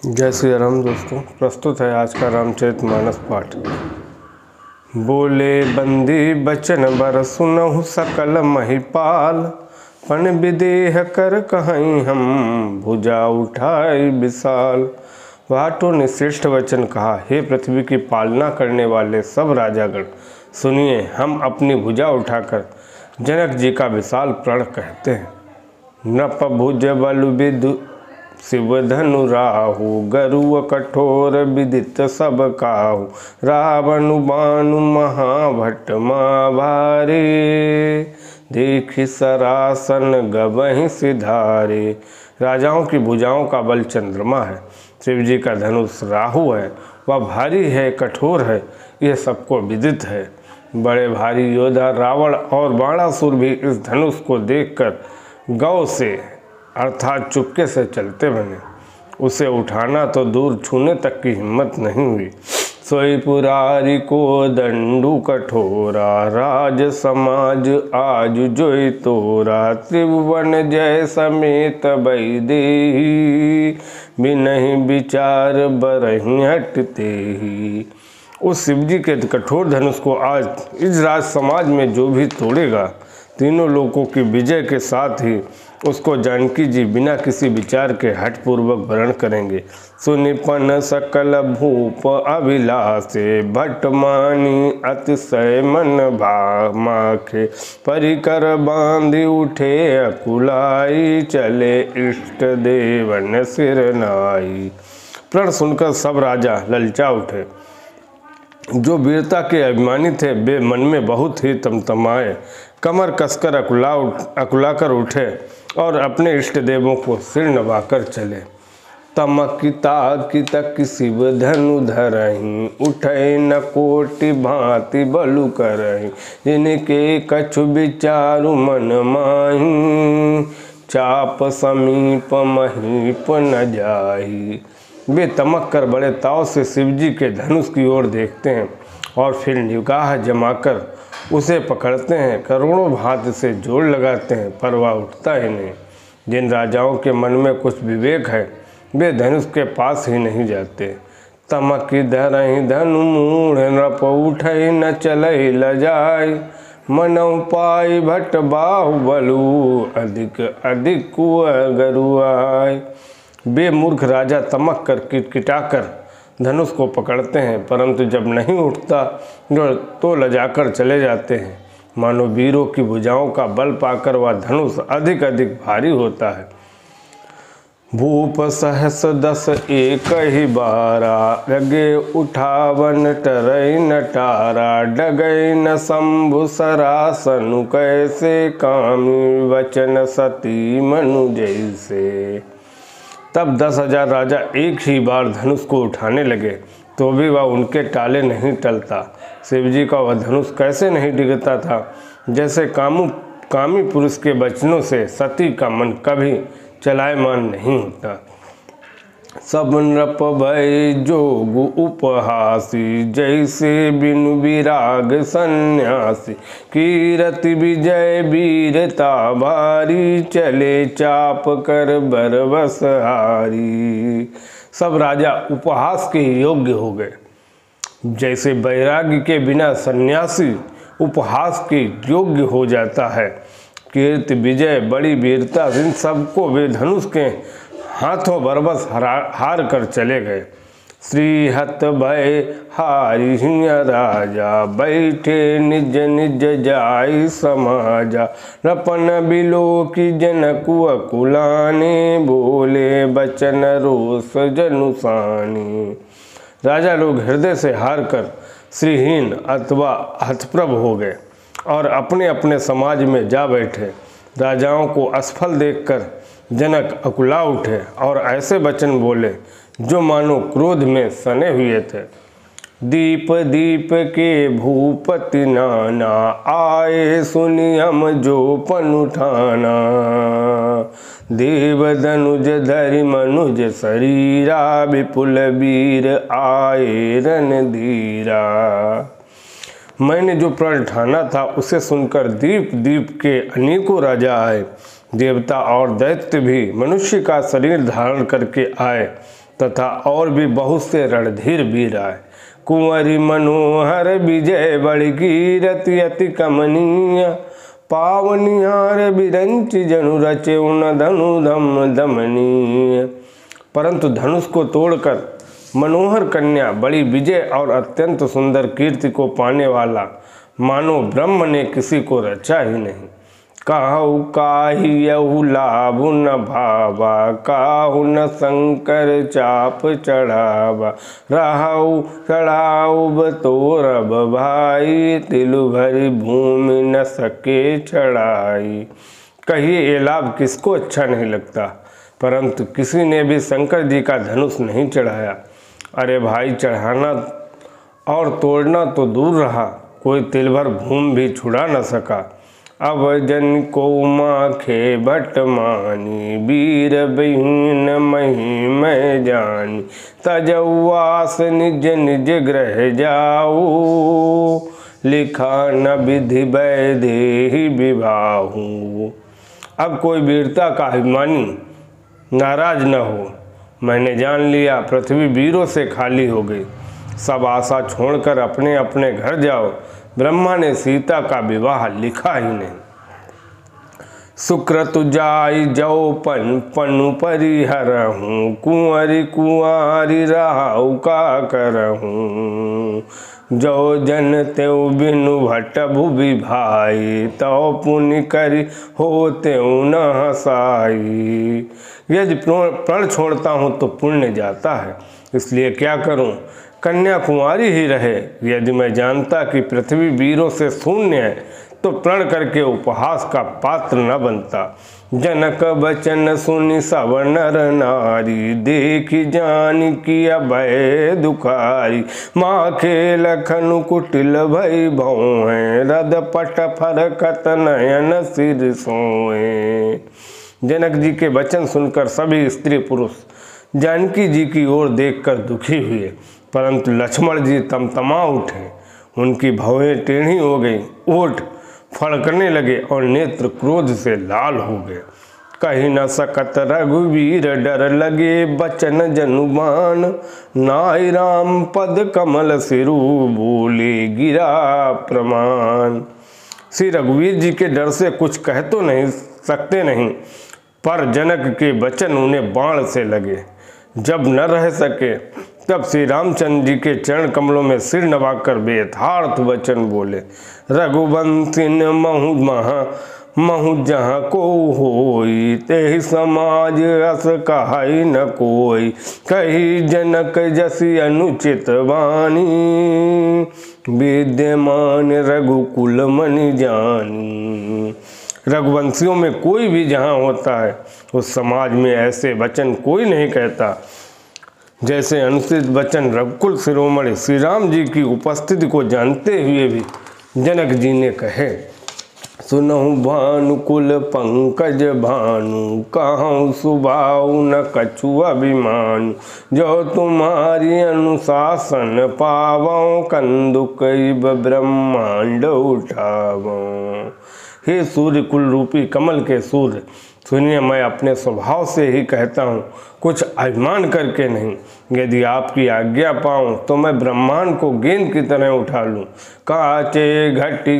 जय श्री राम दोस्तों, प्रस्तुत है आज का रामचरितमानस पाठ। बोले बंदी बचन बर सुनहु सकल महिपाल, पन विदेह कर कहीं हम भुजा उठाई विशाल। वाटों ने श्रेष्ठ वचन कहा, हे पृथ्वी की पालना करने वाले सब राजागण, सुनिए, हम अपनी भुजा उठाकर जनक जी का विशाल प्रण कहते हैं। नप भुज बल विदु शिव धनु राहु, गरुव कठोर विदित सब काहू। रावण बानु महाभट माँ भारे, देखि सरासन गवहि सिधारे। राजाओं की भुजाओं का बल चंद्रमा है, शिव जी का धनुष राहु है, वह भारी है, कठोर है, यह सबको विदित है। बड़े भारी योद्धा रावण और बाणासुर भी इस धनुष को देखकर गौ से अर्थात चुपके से चलते बने। उसे उठाना तो दूर, छूने तक की हिम्मत नहीं हुई। सोई पुरारी को दंडू कठोरा, राज समाज आज जोई तोरा। त्रिभुवन जय समेत बैदेही, बिनहि विचार बरहि हटते ही। उस शिवजी के कठोर धनुष को आज इस राज समाज में जो भी तोड़ेगा, तीनों लोगों की विजय के साथ ही उसको जानकी जी बिना किसी विचार के हठपूर्वक वरण करेंगे। सुनिपन सकल भूप अभिलाषे, भट मानी अतिशय मन भामाखे। परिकर बांधि उठे अकुलाई, चले इष्ट देवन सिर नाई। प्रण सुनकर सब राजा ललचा उठे। जो वीरता के अभिमानी थे वे मन में बहुत ही तमतमाए, कमर कसकर अकुलाकर उठे और अपने इष्ट देवों को सिर नवाकर चले। तमकिता कितक शिव धनु धरहि, उठै न कोटि भांति बलु करहि। जिनके कछु विचारु मन माहि, चाप समीप महीप न जाहि। वे तमक कर बड़े ताव से शिवजी के धनुष की ओर देखते हैं और फिर निगाह जमाकर उसे पकड़ते हैं। करोड़ों भांति से जोड़ लगाते हैं, पर वह उठता ही नहीं। जिन राजाओं के मन में कुछ विवेक है वे धनुष के पास ही नहीं जाते। तमक धरहि धनु मूढ़, नृप उठै न चलै लजाय। मनौ पाई भट बाहुबलु, अधिक अधिक कुअ गरुआय। वे मूर्ख राजा तमक कर किटकिटाकर धनुष को पकड़ते हैं, परंतु जब नहीं उठता तो लजाकर चले जाते हैं। मानो वीरों की भुजाओं का बल पाकर वह धनुष अधिक अधिक भारी होता है। भूप सहस दस एक ही बारा, लगे उठावन टरै न टारा। डगै न शंभु सरासनु, कैसे कामी वचन सती मनु जैसे। तब 10,000 राजा एक ही बार धनुष को उठाने लगे तो भी वह उनके टाले नहीं टलता। शिवजी का वह धनुष कैसे नहीं डिगता था, जैसे कामी पुरुष के वचनों से सती का मन कभी चलायमान नहीं होता। सब नृप भय जोग उपहासी, जैसे बिनु विराग सन्यासी। कीरति विजय वीरता भारी, चले चाप कर बरबस हारी। सब राजा उपहास के योग्य हो गए। जैसे वैराग्य के बिना सन्यासी उपहास के योग्य हो जाता है, कीर्ति विजय बड़ी वीरता, इन सबको वे धनुष के हाथों बरबस हार कर चले गए। श्री हत भय हारि राजा, बैठे निज निज जाई समाजा। रपन बिलो की जनकु अकुलाने, बोले बचन रोष जनुसानी। राजा लोग हृदय से हार कर श्रीहीन अथवा हतप्रभ हो गए और अपने अपने समाज में जा बैठे। राजाओं को असफल देखकर जनक अकुला उठे और ऐसे वचन बोले जो मानो क्रोध में सने हुए थे। दीप दीप के भूपति नाना, आए सुनि हम जो पन उठाना। देव धनुज धरि मनुज शरीरा, विपुल वीर आए रणधीरा। मैंने जो प्रण ठाना था उसे सुनकर दीप दीप के अनेकों राजा आए। देवता और दैत्य भी मनुष्य का शरीर धारण करके आए। तथा और भी बहुत से रणधीर वीर आए। कुंवरी मनोहर विजय बड़ी कीरति अति कमनीय, पावनिहार बिरंच जनु रचे उन धनु धम दमनीय। परंतु धनुष को तोड़कर मनोहर कन्या बड़ी विजय और अत्यंत सुंदर कीर्ति को पाने वाला मानो ब्रह्म ने किसी को रचा ही नहीं। कहु काहियहु लाभु न भावा, काहु न शंकर चाप चढ़ावा। रहु चढ़ाऊ बतोरब भाई, तिलु भरी भूमि न सके चढ़ाई। कहिए ये लाभ किसको अच्छा नहीं लगता, परंतु किसी ने भी शंकर जी का धनुष नहीं चढ़ाया। अरे भाई, चढ़ाना और तोड़ना तो दूर रहा, कोई तिल भर भूमि भी छुड़ा न सका। अब जन को माखे भट मानी, वीर बहीन मही मैं जानी। तजवास निज निज ग्रह जाऊ, लिखा न विधि वैदेही विवाहू। अब कोई वीरता का अभिमानी नाराज न हो। मैंने जान लिया पृथ्वी वीरों से खाली हो गई, सब आशा छोड़कर अपने अपने घर जाओ। ब्रह्मा ने सीता का विवाह लिखा ही नहीं। सुक्रतु जाई जौ पन पनु परिहरहूँ, कुंवरी कुंवारी राहु का करहूँ। जो जन तेउ बिनु भट भुवि भाई, तौ पुण्य करी हो तेउ न हसाई। यदि प्रण छोड़ता हूँ तो पुण्य जाता है, इसलिए क्या करूँ, कन्या कुंवारी ही रहे। यदि मैं जानता कि पृथ्वी वीरों से शून्य है तो प्रण करके उपहास का पात्र न बनता। जनक बचन सुनि सब नर नारी, देखी जान की अभय दुखारी। माखे लखन कुटिल भई भौं, रद पट फरकत नयन सिर सोए। जनक जी के वचन सुनकर सभी स्त्री पुरुष जानकी जी की ओर देखकर दुखी हुए, परंतु लक्ष्मण जी तमतमा उठे। उनकी भौहें टेढ़ी हो गई, ओठ फड़कने लगे और नेत्र क्रोध से लाल हो गए। कही न सकत रघुवीर डर लगे, बचन जनुबान। नाई राम पद कमल सिरु, बोले गिरा प्रमाण। श्री रघुवीर जी के डर से कुछ कह तो नहीं सकते नहीं, पर जनक के वचन उन्हें बाण से लगे। जब न रह सके तब श्री रामचंद्र जी के चरण कमलों में सिर नवाकर बेयथार्थ वचन बोले। रघुवंशिन महु जहाँ को होई, तेहि समाज अस कहाई न कोई। कही जनक जसी अनुचित वाणी, विद्यमान रघुकुल मनि जानी। रघुवंशियों में कोई भी जहाँ होता है उस समाज में ऐसे वचन कोई नहीं कहता। जैसे अनुचित वचन रघुकुल शिरोमणि श्री राम जी की उपस्थिति को जानते हुए भी जनक जी ने कहे। सुनहु भानुकुल पंकज भानु, कहूँ सुभाऊ न कछु अभिमानु। जो तुम्हारी अनुशासन पावों, कंदुक ब्रह्मांड उठावों। हे सूर्य कुल रूपी कमल के सूर्य, सुनिए, मैं अपने स्वभाव से ही कहता हूँ, कुछ अभिमान करके नहीं। यदि आपकी आज्ञा पाऊँ तो मैं ब्रह्मांड को गेंद की तरह उठा लूँ। काचे घटी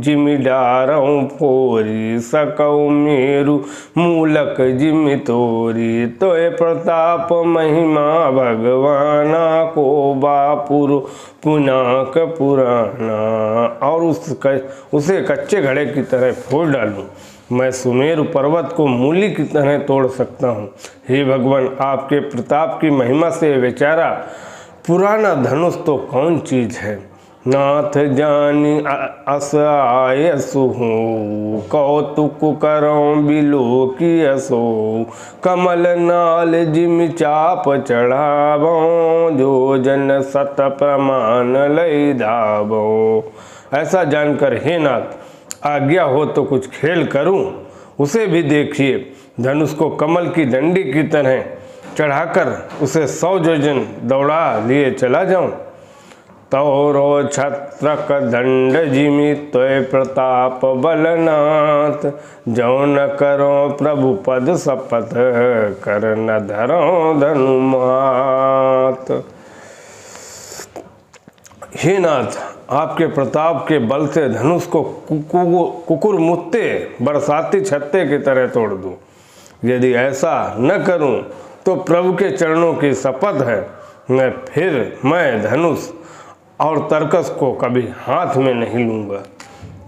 जिमि डारऊँ फोरी, सकऊ मेरु मूलक जिमि तोरी। तोय प्रताप महिमा भगवाना, को बापुर पुनाक पुराना। और उसे कच्चे घड़े की तरह फोड़ डालूँ। मैं सुमेरु पर्वत को मूली की तरह तोड़ सकता हूँ। हे भगवान, आपके प्रताप की महिमा से बेचारा पुराना धनुष तो कौन चीज है। नाथ जानी अस आयसु हूँ, कौतुक करों बिलो की असो। कमल नाल जिमि चाप चढ़ावों, जो जन सत प्रमाण लई धावों। ऐसा जानकर हे नाथ, आज्ञा हो तो कुछ खेल करूं। उसे भी देखिए, धनुष को कमल की डंडी की तरह चढ़ाकर उसे 100 योजन दौड़ा लिए चला जाऊं। तौरो छत्रक दंड जिमि त्वय प्रताप बलनाथ। जो न करो प्रभु पद शपथ कर न धरो धनुमात। हे नाथ, आपके प्रताप के बल से धनुष को कुकुर मुत्ते बरसाती छत्ते की तरह तोड़ दूं। यदि ऐसा न करूं तो प्रभु के चरणों की शपथ है मैं धनुष और तरकस को कभी हाथ में नहीं लूंगा।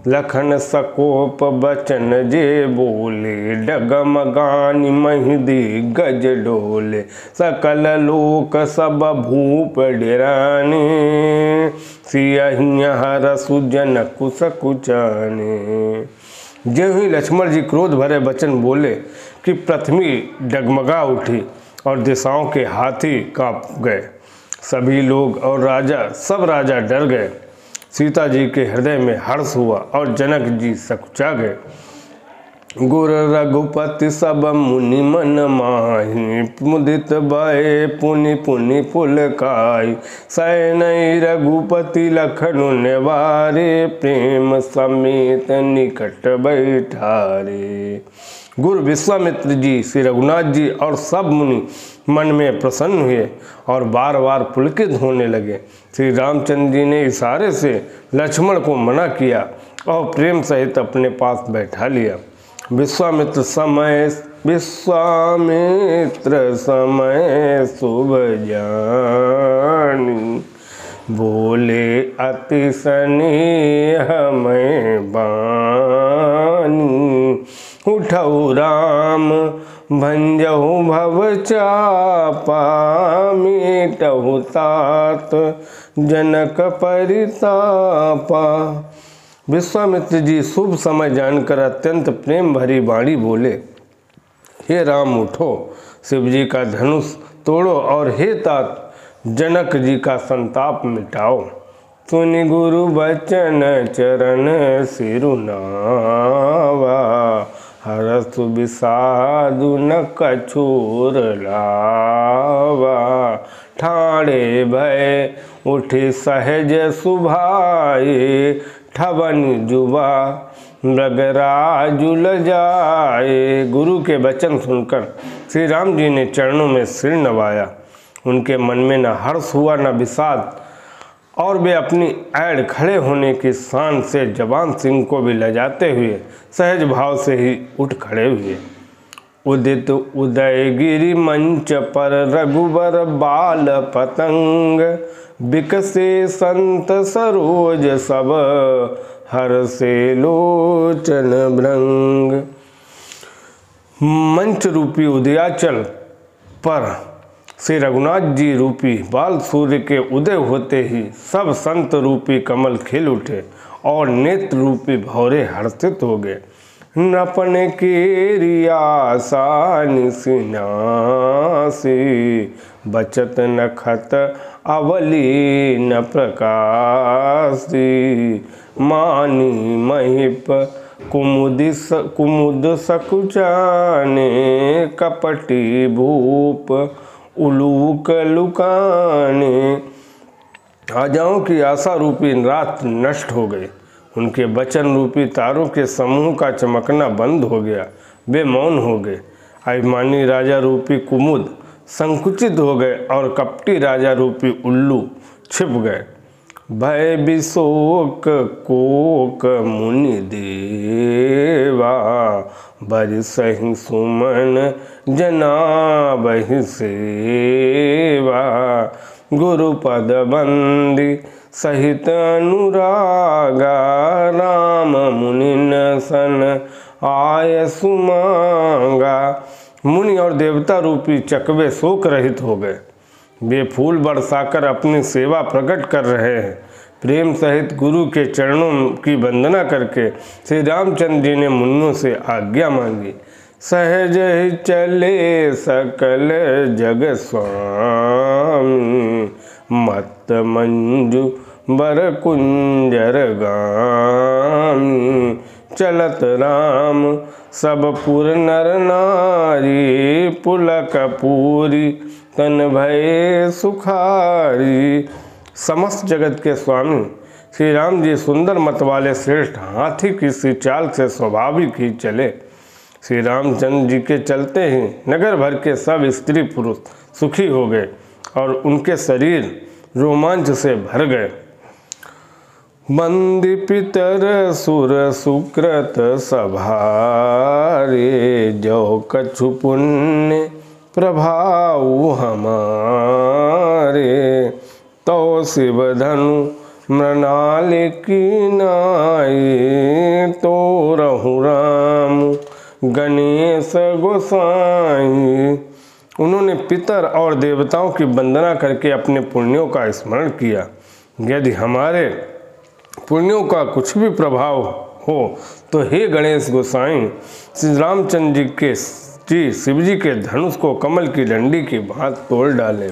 लखन सकोप बचन जे बोले डगमगानी महिदी गज डोले। सकल लोक सब भूप डेराने सियहिया रसु जन कुस कुचाने। ज्यों ही लक्ष्मण जी क्रोध भरे वचन बोले कि पृथ्वी डगमगा उठी और दिशाओं के हाथी कांप गए। सभी लोग और सब राजा डर गए। सीता जी के हृदय में हर्ष हुआ और जनक जी सकुचा गए। गुर रघुपति सब मुनि मन माहि मुदित भय पुनि पुनि पुलकाई। सैनई रघुपति लखनु निवारे प्रेम समेत निकट बैठारे। गुरु विश्वामित्र जी, श्री रघुनाथ जी और सब मुनि मन में प्रसन्न हुए और बार बार पुलकित होने लगे। श्री रामचंद्र जी ने इशारे से लक्ष्मण को मना किया और प्रेम सहित अपने पास बैठा लिया। विश्वामित्र समय शुभ जानी। बोले अति स्नेह मैं बानी। उठऊ राम भंजहु भव चापा। मीटहु तात जनक परितापा। विश्वामित्र जी शुभ समय जानकर अत्यंत प्रेम भरी वाणी बोले, हे राम उठो, शिव जी का धनुष तोड़ो और हे तात जनक जी का संताप मिटाओ। सुनि गुरु बचन चरण सिरुनावा। हरसु विषादु न कछुर लावा। ठाणे भय उठि सहज सुभाए। ठवन जुबा मृगराजुल जाए। गुरु के वचन सुनकर श्री राम जी ने चरणों में सिर नवाया। उनके मन में न हर्ष हुआ न विषाद, और वे अपनी ऐड़ खड़े होने की शान से जवान सिंह को भी लजाते हुए सहज भाव से ही उठ खड़े हुए। उदित उदयगिरि मंच पर रघुबर बाल पतंग। बिकसे संत सरोज सब हर्षे लोचन भृंग। मंच रूपी उदयाचल पर श्री रघुनाथ जी रूपी बाल सूर्य के उदय होते ही सब संत रूपी कमल खिल उठे और नेत्र रूपी भौरे हर्षित हो गए। नपन के रियासा निसिनासी। बचत नखत अवली न प्रकाशी। मानी महिप कुमुद सकुचाने। कपटी भूप उलूक लुकाने। राजाओं की आशा रूपी रात नष्ट हो गई। उनके वचन रूपी तारों के समूह का चमकना बंद हो गया। वे मौन हो गए। अभिमानी राजा रूपी कुमुद संकुचित हो गए और कपटी राजा रूपी उल्लू छिप गए। भय विशोक कोक मुनि देवा। बरसहि सुमन जनाबहि सेवा। गुरुपद बंदी सहित अनुरागा। राम मुनिन सन आय सुमांगा। मुनि और देवता रूपी चकवे शोक रहित हो गए। वे फूल बरसाकर अपनी सेवा प्रकट कर रहे हैं। प्रेम सहित गुरु के चरणों की वंदना करके श्री रामचंद्र जी ने मुनियों से आज्ञा मांगी। सहज ही चले सकल जग स्वामी। मत मंजू बर कुंजर गामी। चलत राम सब पुर नर नारी। पुलक पूरी तन भय सुखारी। समस्त जगत के स्वामी श्री राम जी सुंदर मत वाले श्रेष्ठ हाथी की सी चाल से स्वाभाविक ही चले। श्री रामचंद्र जी के चलते ही नगर भर के सब स्त्री पुरुष सुखी हो गए और उनके शरीर रोमांच से भर गए। बंदी पितर सुर सुकृत सभारे, जो कछु पुण्य प्रभाव हमारे। तो शिव धनु मृणाल की नाई, तो रहु राम गणेश गोसाई। उन्होंने पितर और देवताओं की वंदना करके अपने पुण्यों का स्मरण किया। यदि हमारे पुण्यों का कुछ भी प्रभाव हो तो हे गणेश गोसाई, श्री रामचंद्र जी शिव जी के धनुष को कमल की डंडी की भांति तोड़ डाले।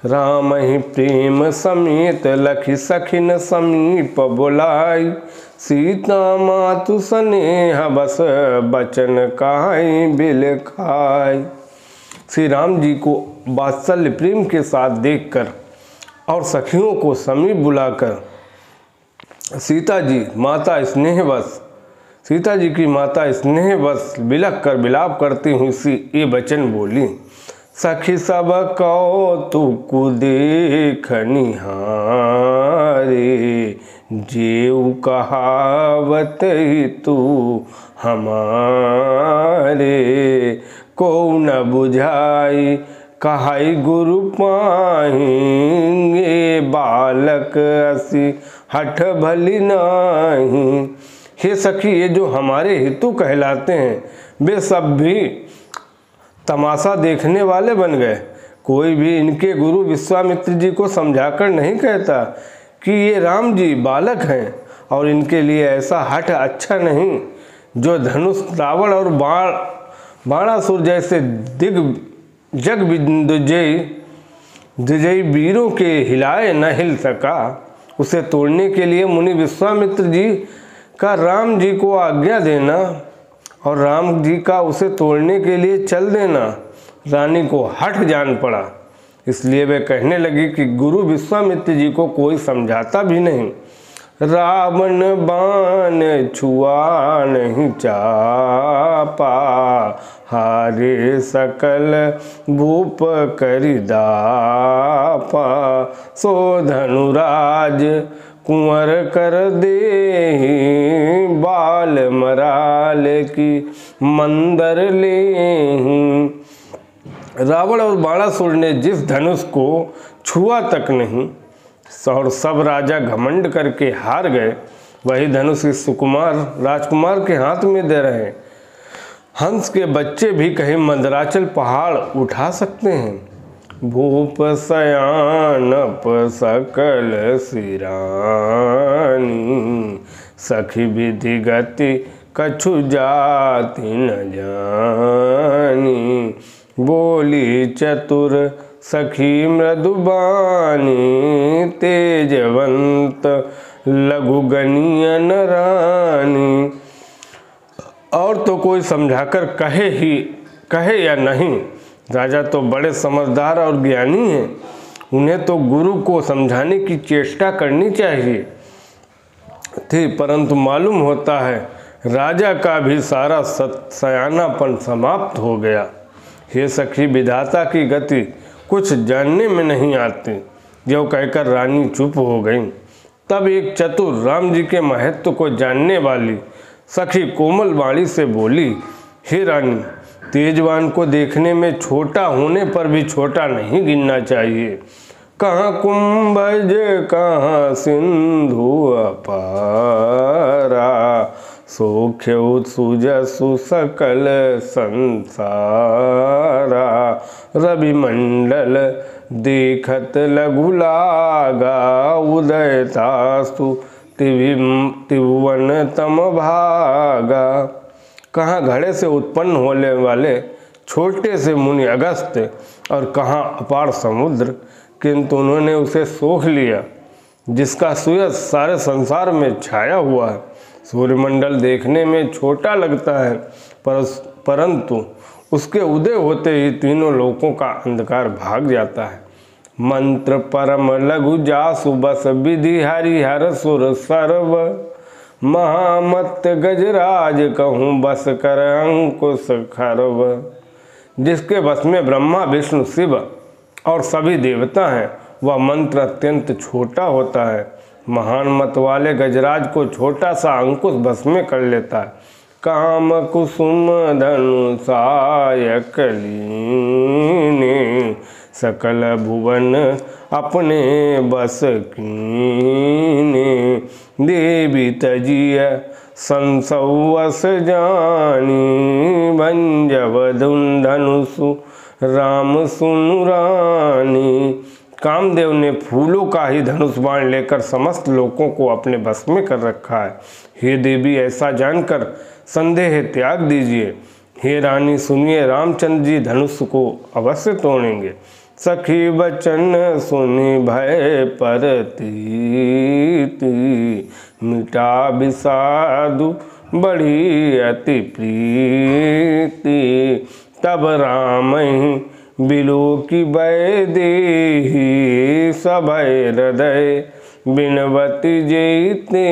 राम ही प्रेम समेत लखि सखिन समीप बुलाई, सीता मातु स्नेह बस बचन काई बिल खाई। श्री राम जी को वात्सल्य प्रेम के साथ देखकर और सखियों को समीप बुलाकर सीता जी की माता स्नेहवश बिलख कर विलाप करती हुई सी ये वचन बोली। सखी सब कौतुक देख निहारे, जेऊ कहावत तू हमारे। को न बुझाई कहाई गुरु पाएंगे, बालक असी हठ भली नहीं। हे सखी, ये जो हमारे हितु कहलाते हैं वे सब भी तमाशा देखने वाले बन गए। कोई भी इनके गुरु विश्वामित्र जी को समझाकर नहीं कहता कि ये राम जी बालक हैं और इनके लिए ऐसा हठ अच्छा नहीं जो धनुष रावण और बाणासुर जैसे जग विजयी वीरों के हिलाए न हिल सका। उसे तोड़ने के लिए मुनि विश्वामित्र जी का राम जी को आज्ञा देना और राम जी का उसे तोड़ने के लिए चल देना रानी को हठ जान पड़ा। इसलिए वे कहने लगी कि गुरु विश्वामित्र जी को कोई समझाता भी नहीं। रावण बाण छुआ नहीं चापा, हारे सकल भूप करिदापा। सो धनुराज कुंवर कर दे, बाल मराल की मंदर ले। रावण और बाणासुर ने जिस धनुष को छुआ तक नहीं और सब राजा घमंड करके हार गए, वही धनुष इस सुकुमार राजकुमार के हाथ में दे रहे। हंस के बच्चे भी कहीं मंदराचल पहाड़ उठा सकते हैं। भूप सयानप सकल सिरानी, सखी विधि गति कछु जाति न जानी। बोली चतुर सखी मृदुबानी, तेजवंत लघु गनियन रानी। और तो कोई समझाकर कहे या नहीं, राजा तो बड़े समझदार और ज्ञानी हैं, उन्हें तो गुरु को समझाने की चेष्टा करनी चाहिए थी, परंतु मालूम होता है राजा का भी सारा सयानापन समाप्त हो गया। हे सखी, विधाता की गति कुछ जानने में नहीं आती, जो कहकर रानी चुप हो गई। तब एक चतुर राम जी के महत्व को जानने वाली सखी कोमल वाणी से बोली, हे रानी, तेजवान को देखने में छोटा होने पर भी छोटा नहीं गिनना चाहिए। कहाँ कुंभज कहाँ सिंधु अपारा, सोख्य सुजसु सकल संसारा। रवि मंडल देखत लघु लागा, उदयतास्तु त्रिभुवन तम भागा। कहाँ घड़े से उत्पन्न होने वाले छोटे से मुनि अगस्त्य और कहाँ अपार समुद्र, किंतु उन्होंने उसे सोख लिया जिसका सूरज सारे संसार में छाया हुआ है। सूर्यमंडल देखने में छोटा लगता है, परंतु उसके उदय होते ही तीनों लोकों का अंधकार भाग जाता है। मंत्र परम लघु जासु बस विधि हरिहर सुर सर्व। महामत गजराज कहूँ बस कर अंकुश खरव। जिसके बस में ब्रह्मा विष्णु शिव और सभी देवता हैं, वह मंत्र अत्यंत छोटा होता है। महान मत वाले गजराज को छोटा सा अंकुश बस में कर लेता है। काम कुसुम धनुषायक लीने, सकल भुवन अपने बस कीने। देवी तजिय संसवस जानी, भंजव धनुषु राम सुनु रानी। कामदेव ने फूलों का ही धनुष बाण लेकर समस्त लोगों को अपने बस में कर रखा है। हे देवी, ऐसा जानकर संदेह त्याग दीजिए। हे रानी सुनिए, रामचंद्र जी धनुष को अवश्य तोड़ेंगे। सखी बचन सुनि भय परती, मिटा विषादु बड़ी अति प्रीति। तब राम बिलो की भय देहि, सभय हृदय बिनवती जेते।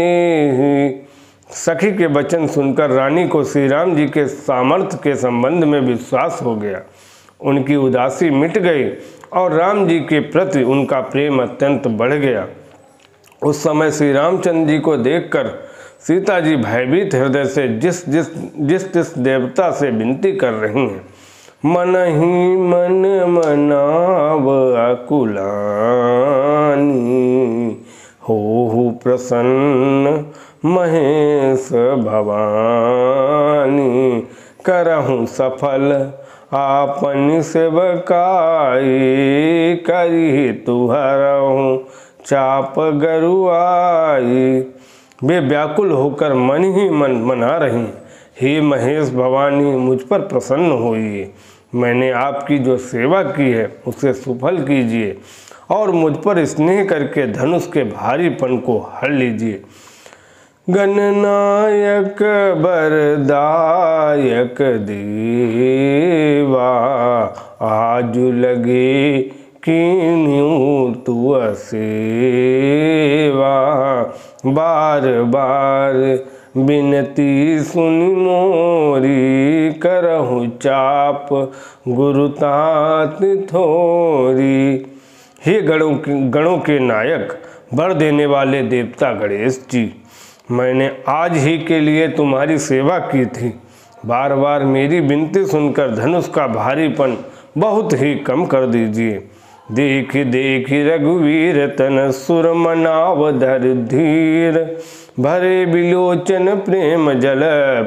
सखी के वचन सुनकर रानी को श्री राम जी के सामर्थ्य के संबंध में विश्वास हो गया। उनकी उदासी मिट गई और राम जी के प्रति उनका प्रेम अत्यंत बढ़ गया। उस समय श्री रामचंद्र जी को देखकर सीता जी भयभीत हृदय से जिस देवता से विनती कर रही हैं, मन ही मन मनाव अकुलानी, हो प्रसन्न महेश भवानी। करहूँ सफल आपन सेवकाई, करी तुहरहूँ चाप गरुआई। वे व्याकुल होकर मन ही मन मना रही, हे महेश भवानी, मुझ पर प्रसन्न होइए। मैंने आपकी जो सेवा की है उसे सफल कीजिए और मुझ पर स्नेह करके धनुष के भारीपन को हर लीजिए। गणनायक बरदायक देवा, आज लगे कीन्यू तू सेवा। बार बार बिनती सुनि मोरी, करहु चाप गुरुतात थोरी। हे गणों के नायक, वर देने वाले देवता गणेश जी, मैंने आज ही के लिए तुम्हारी सेवा की थी। बार बार मेरी विनती सुनकर धनुष का भारीपन बहुत ही कम कर दीजिए। देख देख रघुवीर तन सुर मनाव धर धीर, भरे बिलोचन प्रेम जल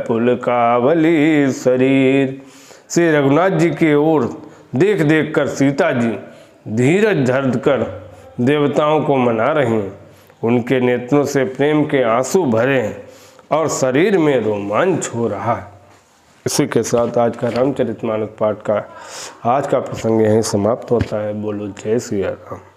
पुल कावली शरीर। श्री रघुनाथ जी की ओर देख देख कर सीता जी धीरज धर कर देवताओं को मना रही हैं। उनके नेत्रों से प्रेम के आंसू भरे हैं और शरीर में रोमांच हो रहा है। इसी के साथ आज का रामचरितमानस पाठ का आज का प्रसंग यहीं समाप्त होता है। बोलो जय श्री राम।